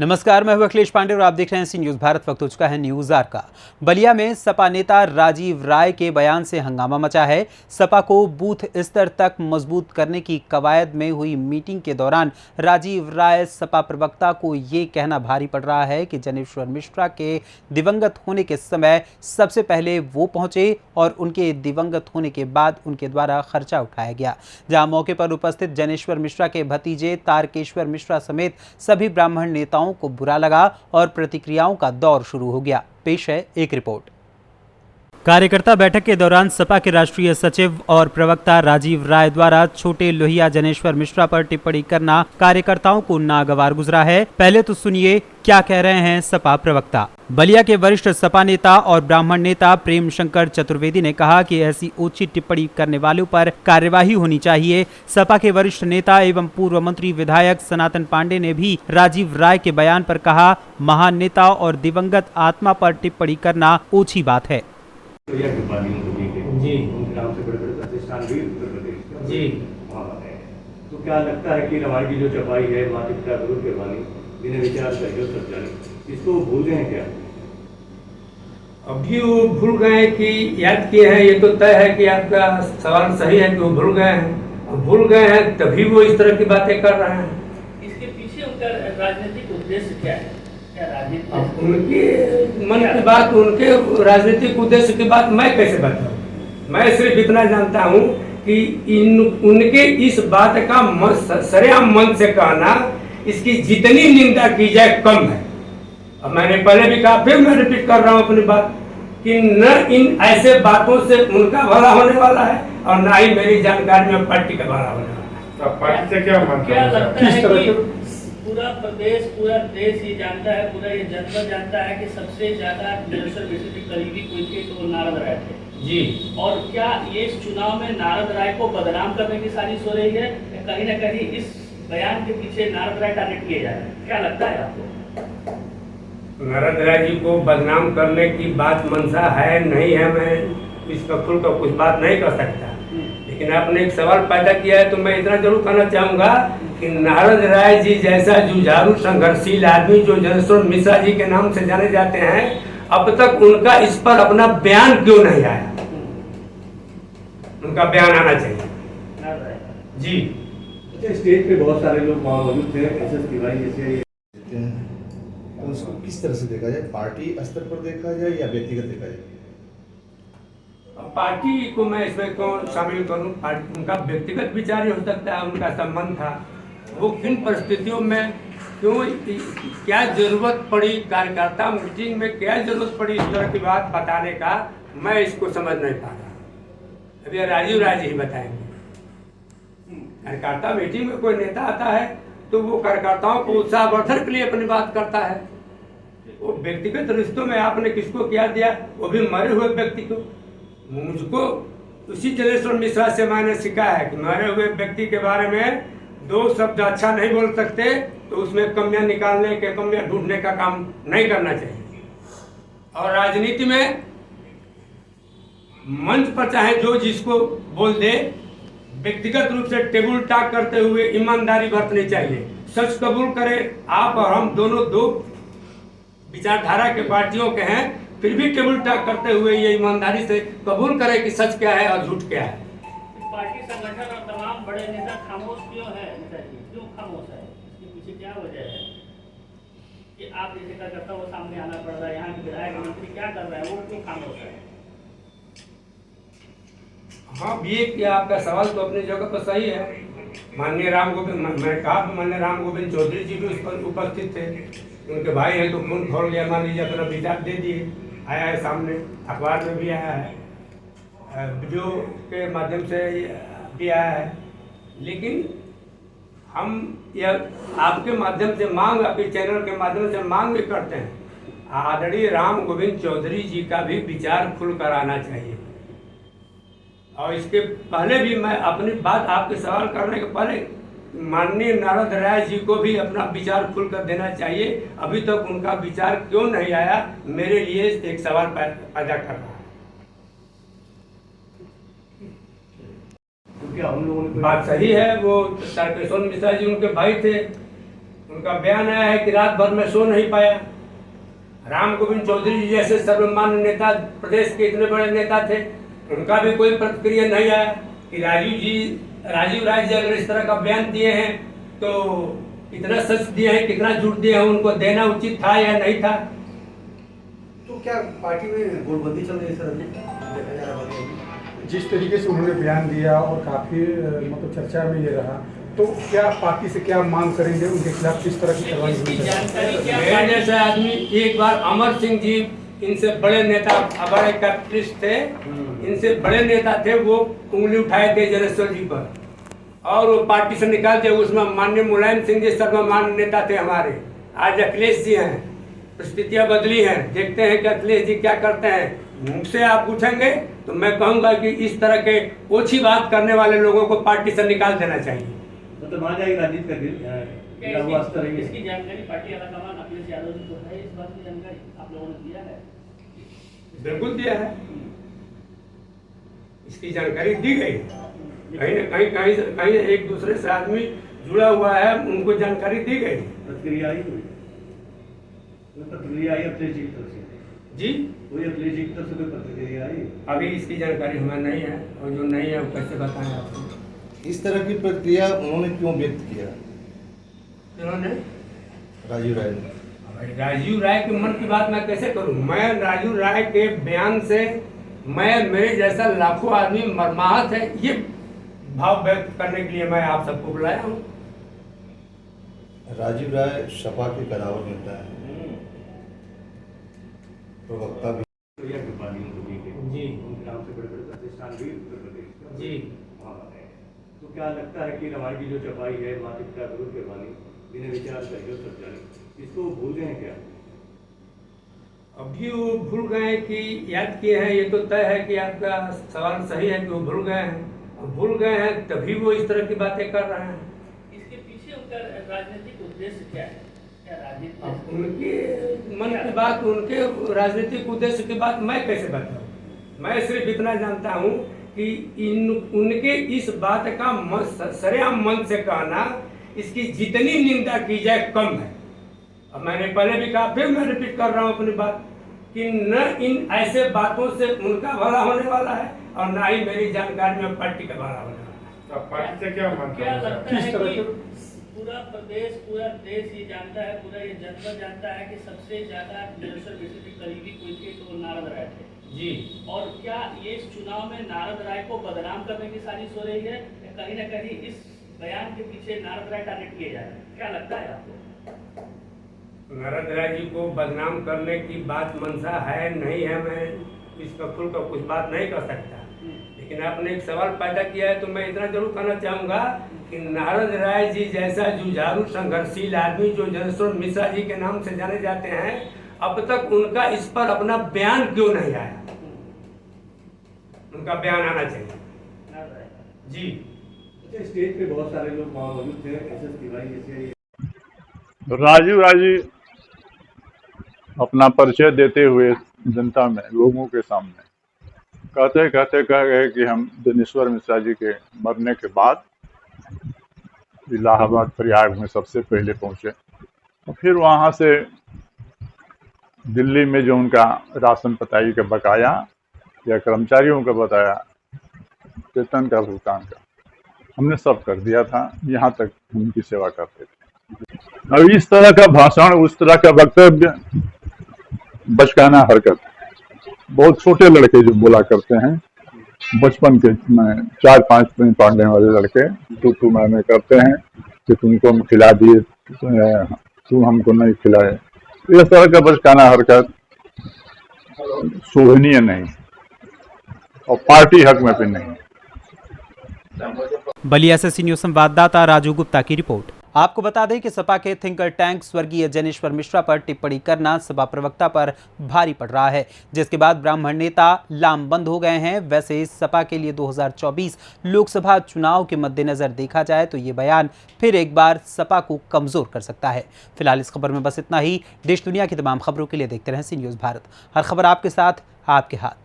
नमस्कार, मैं हूं अखिलेश पांडे और आप देख रहे हैं सी न्यूज भारत। वक्त हो चुका है न्यूज आर का। बलिया में सपा नेता राजीव राय के बयान से हंगामा मचा है। सपा को बूथ स्तर तक मजबूत करने की कवायद में हुई मीटिंग के दौरान राजीव राय सपा प्रवक्ता को ये कहना भारी पड़ रहा है कि जनेश्वर मिश्रा के दिवंगत होने के समय सबसे पहले वो पहुंचे और उनके दिवंगत होने के बाद उनके द्वारा खर्चा उठाया गया। जहां मौके पर उपस्थित जनेश्वर मिश्रा के भतीजे तारकेश्वर मिश्रा समेत सभी ब्राह्मण नेताओं को बुरा लगा और प्रतिक्रियाओं का दौर शुरू हो गया। पेश है एक रिपोर्ट। कार्यकर्ता बैठक के दौरान सपा के राष्ट्रीय सचिव और प्रवक्ता राजीव राय द्वारा छोटे लोहिया जनेश्वर मिश्रा पर टिप्पणी करना कार्यकर्ताओं को नागवार गुजरा है। पहले तो सुनिए क्या कह रहे हैं सपा प्रवक्ता। बलिया के वरिष्ठ सपा नेता और ब्राह्मण नेता प्रेम शंकर चतुर्वेदी ने कहा कि ऐसी ऊंची टिप्पणी करने वालों पर कार्यवाही होनी चाहिए। सपा के वरिष्ठ नेता एवं पूर्व मंत्री विधायक सनातन पांडे ने भी राजीव राय के बयान पर कहा, महान नेता और दिवंगत आत्मा पर टिप्पणी करना ऊंची बात है। जी, उनके नाम से बड़े-बड़े प्रतिष्ठान भी उत्तर प्रदेश के जी वहाँ बनाए हैं। तो क्या लगता है कि हमारी की जो चपाई है माता पिता गुरु के वाणी जिन्हें विचार सहयोग सच्चाई, इसको भूल गए हैं क्या? अभी वो भूल गए कि याद किए हैं, ये तो तय है कि आपका सवाल सही है कि वो भूल गए हैं। और भूल गए हैं तभी वो इस तरह की बातें कर रहे हैं। इसके पीछे उनका राजनीतिक उद्देश्य क्या है? अब उनके मन की बात, उनके राजनीतिक उद्देश्य की बात मैं कैसे बताऊं? मैं सिर्फ इतना जानता हूं कि उनके इस बात का सरेआम मन से कहना, इसकी जितनी निंदा की जाए कम है। अब मैंने पहले भी कहा, फिर मैं रिपीट कर रहा हूं अपनी बात कि न इन ऐसे बातों से उनका भला होने वाला है और न ही मेरी जानकारी में पार्टी का भला होने वाला है। तो पार्टी से क्या क्या लगता है कि की पूरा प्रदेश, पूरा देश ये जानता है, पूरा ये जनता जानता है कि सबसे ज्यादा जनेश्वर मिश्रा के करीबी कोई थे तो वो नारद राय थे जी। और क्या ये इस चुनाव में नारद राय को बदनाम करने की साजिश हो रही है या कहीं ना कहीं इस बयान के पीछे नारद राय टारगेट किए जा रहे हैं? क्या लगता है आपको? नारद राय जी को बदनाम करने की बात मंशा है नहीं है, मैं इस पर खुल कर कुछ बात नहीं कर सकता। लेकिन आपने एक सवाल पैदा किया है तो मैं इतना जरूर कहना चाहूँगा कि नारद राय जी जैसा जुझारू संघर्षशील आदमी जो जनेश्वर मिश्रा जी के नाम से जाने जाते हैं, अब तक उनका इस पर अपना बयान क्यों नहीं आया? उनका बयान आना चाहिए जी। अच्छा, स्टेज पे बहुत सारे लोग वहाँ मौजूद थे, एसएस तिवारी जैसे, तो उसको किस तरह से देखा जाए? पार्टी स्तर पर देखा जाए या व्यक्तिगत देखा जाए? पार्टी को मैं इसमें कौन शामिल करूं? पार्टी उनका व्यक्तिगत विचार ही हो सकता है, उनका संबंध था। वो किन परिस्थितियों में क्यों, क्या जरूरत पड़ी कार्यकर्ता मीटिंग में, क्या जरूरत पड़ी इस तरह की बात बताने का, मैं इसको समझ नहीं पा रहा। अभी राजीव राय जी बताएंगे। कार्यकर्ता मीटिंग में कोई नेता आता है तो वो कार्यकर्ताओं को उत्साहवर्धन के लिए अपनी बात करता है। वो व्यक्तिगत रिश्तों में आपने किसको क्या दिया, वो भी मरे हुए व्यक्ति को। मुझको उसी जनेश्वर मिश्रा से मैंने सीखा है कि मरे हुए व्यक्ति के बारे में दो शब्द अच्छा नहीं बोल सकते, तो उसमें कमियां निकालने के, कमियां ढूंढने का काम नहीं करना चाहिए। और राजनीति में मंच पर चाहे जो जिसको बोल दे, व्यक्तिगत रूप से टेबल टॉक करते हुए ईमानदारी बरतनी चाहिए। सच कबूल करें, आप और हम दोनों दो विचारधारा के पार्टियों के हैं, फिर भी टेबल टॉक करते हुए ये ईमानदारी से कबूल करें कि सच क्या है और झूठ क्या है। पार्टी संगठन और तमाम बड़े नेता खामोश क्यों है? नेताजी क्यों खामोश है? इसके पीछे क्या वजह है कि आप जैसे कार्यकर्ता वो सामने आना पड़ रहा है? यहाँ के विधायक मंत्री क्या कर रहे हैं, वो क्यों खामोश है? हाँ, ये क्या आपका सवाल तो अपनी जगह पर सही है। माननीय राम गोविंद, मैंने कहा माननीय राम गोविंद चौधरी जी भी उस पर उपस्थित थे। उनके भाई हैं तो फोन खोल लिया, मान लीजिए अपना विचार दे दिए, आया है सामने, अखबार में भी आया है, वीडियो के माध्यम से भी आया है। लेकिन हम यह आपके माध्यम से मांग, आपके चैनल के माध्यम से मांग भी करते हैं, आदरणीय राम गोविंद चौधरी जी का भी विचार खुल कर आना चाहिए। और इसके पहले भी मैं अपनी बात आपके सवाल करने के पहले माननीय नारद राय जी को भी अपना विचार खुलकर देना चाहिए। अभी तक उनका विचार क्यों नहीं आया, मेरे लिए एक सवाल पैदा कर रहा है। तो क्या हम लोगों ने बात सही है, वो तारकेश्वर मिश्रा जी उनके भाई थे, उनका बयान आया है कि रात भर में सो नहीं पाया। राम गोविंद चौधरी जी जैसे सर्वमान्य नेता, प्रदेश के इतने बड़े नेता थे, उनका भी कोई प्रतिक्रिया नहीं आया कि राजीव राय जी अगर इस तरह का बयान दिए हैं तो कितना सच दिए हैं, कितना झूठ दिए हैं, उनको देना उचित था या नहीं था। तो क्या पार्टी में गोलबंदी चल रही है सर? देखा जा रहा है जिस तरीके से उन्होंने बयान दिया और काफ़ी मतलब चर्चा में ये रहा, तो क्या पार्टी से क्या मांग करेंगे, उनके खिलाफ किस तरह की कार्रवाई इसकी होनी चाहिए? जानकारी क्या मेरे जैसे आदमी, एक बार अमर सिंह जी, इनसे बड़े नेता, बड़े कैपिटलिस्ट थे, इनसे बड़े नेता थे, वो उंगली उठाए थे जनेश्वर जी पर और वो पार्टी से निकाल दिया। उसमें माननीय मुलायम सिंह जी सर्वमान्य नेता थे हमारे। आज अखिलेश जी हैं, परिस्थितियाँ बदली हैं, देखते हैं कि अखिलेश जी क्या करते हैं। मुझसे आप पूछेंगे तो मैं कहूँगा कि इस तरह के ओछी बात करने वाले लोगों को पार्टी से निकाल देना चाहिए। मतलब आ जाएगी राजनीति का गिरा हुआ स्तर है। इसकी जानकारी पार्टी आलाकमान अखिलेश यादव जी को है? इस बात की जानकारी आप लोगों ने दिया है? बिल्कुल दिया है, इसकी जानकारी दी गई। कहीं न कहीं एक दूसरे से आदमी जुड़ा हुआ है, उनको जानकारी दी गई। प्रतिक्रिया आई कोई? प्रतिक्रिया आई अखिलेश जी की तरफ से? जी, कोई अखिलेश जी की तरफ से कोई प्रतिक्रिया आई? अभी इसकी जानकारी हमें नहीं है, और जो नहीं है वो कैसे बताएं आपको। इस तरह की प्रतिक्रिया उन्होंने क्यों व्यक्त किया इन्होंने राजीव राय ने? भाई राजीव राय के मन की बात मैं कैसे करूं? मैं राजीव राय के बयान से, मेरे जैसा लाखों आदमी मर्माहत है, ये भाव व्यक्त करने के लिए मैं आप सबको बुलाया हूँ। राजीव राय सपा के कदावर नेता है, प्रवक्ता भी। जी उनके नाम से बड़े बड़े प्रतिष्ठान भी उत्तर प्रदेश में जी वहाँ है। तो क्या लगता है कि रामायण की जो छपाई है, माता पिता गुरु के वाणी, बिना विचार सहयोग सब जाने, इसको भूल गए हैं क्या? अभी वो भूल गए कि याद किए हैं, ये तो तय है कि आपका सवाल सही है कि वो भूल गए हैं। भूल गए हैं तभी वो इस तरह की बातें कर रहे हैं। इसके पीछे उनका राजनीतिक उद्देश्य क्या है? क्या राजनीति? अब उनके मन की बात, उनके राजनीतिक उद्देश्य की बात मैं कैसे बताऊं? मैं सिर्फ इतना जानता हूं कि उनके इस बात का सरेआम मन से कहना, इसकी जितनी निंदा की जाए कम है। अब मैंने पहले भी कहा, फिर मैं रिपीट कर रहा हूं अपनी बात कि न इन ऐसे बातों से उनका भला होने वाला है और न ही मेरी जानकारी में पार्टी का भला होने वाला है। तो पार्टी से क्या मांग क्या करेंगे? लगता किस है तरह कि के पूरा प्रदेश, पूरा देश ये जानता है, पूरा ये जनता जानता है कि सबसे ज्यादा जनेश्वर विष्णु के करीबी कोई थे तो वो नारद राय थे जी, और क्या ये इस चुनाव में नारद राय को बदनाम करने की साजिश हो रही है या कहीं ना कहीं इस बयान के पीछे नारद राय टारगेट किए जा रहे हैं? क्या लगता है आपको? नारद राय जी को बदनाम करने की बात मंशा है नहीं है, मैं इस पर खुल कर कुछ बात नहीं कर सकता। लेकिन आपने एक सवाल पैदा किया है तो मैं इतना जरूर कहना चाहूँगा कि नारद राय जी जैसा जुझारू संघर्षशील आदमी जो जनेश्वर मिश्रा जी के नाम से जाने जाते हैं, अब तक उनका इस पर अपना बयान क्यों नहीं आया? उनका बयान आना चाहिए। नारद राय जी, अच्छा, स्टेज पे बहुत सारे लोग वहाँ मौजूद थे, एसएस तिवारी जैसे। राजीव राय जी अपना परिचय देते हुए जनता में, लोगों के सामने कहते कह गए कि हम जनेश्वर मिश्रा जी के मरने के बाद इलाहाबाद प्रयाग में सबसे पहले पहुंचे और फिर वहां से दिल्ली में जो उनका राशन पताई का बकाया या कर्मचारियों का बताया वेतन का भुगतान का, हमने सब कर दिया था। यहाँ तक उनकी सेवा करते थे। अब इस तरह का भाषण, उस तरह का वक्तव्य, बचकाना हरकत, बहुत छोटे लड़के जो बोला करते हैं, बचपन के 4-5 में पढ़ने वाले लड़के तू मैं करते हैं कि तुमको हम खिला दिए, तुम हमको नहीं खिलाए। इस तरह का बचकाना हरकत शोभनीय नहीं और पार्टी हक में भी नहीं। बलिया से सी न्यूज संवाददाता राजू गुप्ता की रिपोर्ट। आपको बता दें कि सपा के थिंकर टैंक स्वर्गीय जनेश्वर मिश्रा पर टिप्पणी करना सपा प्रवक्ता पर भारी पड़ रहा है, जिसके बाद ब्राह्मण नेता लामबंद हो गए हैं। वैसे सपा के लिए 2024 लोकसभा चुनाव के मद्देनजर देखा जाए तो ये बयान फिर एक बार सपा को कमजोर कर सकता है। फिलहाल इस खबर में बस इतना ही। देश दुनिया की तमाम खबरों के लिए देखते रहें सी न्यूज भारत। हर खबर आपके साथ, आपके हाथ।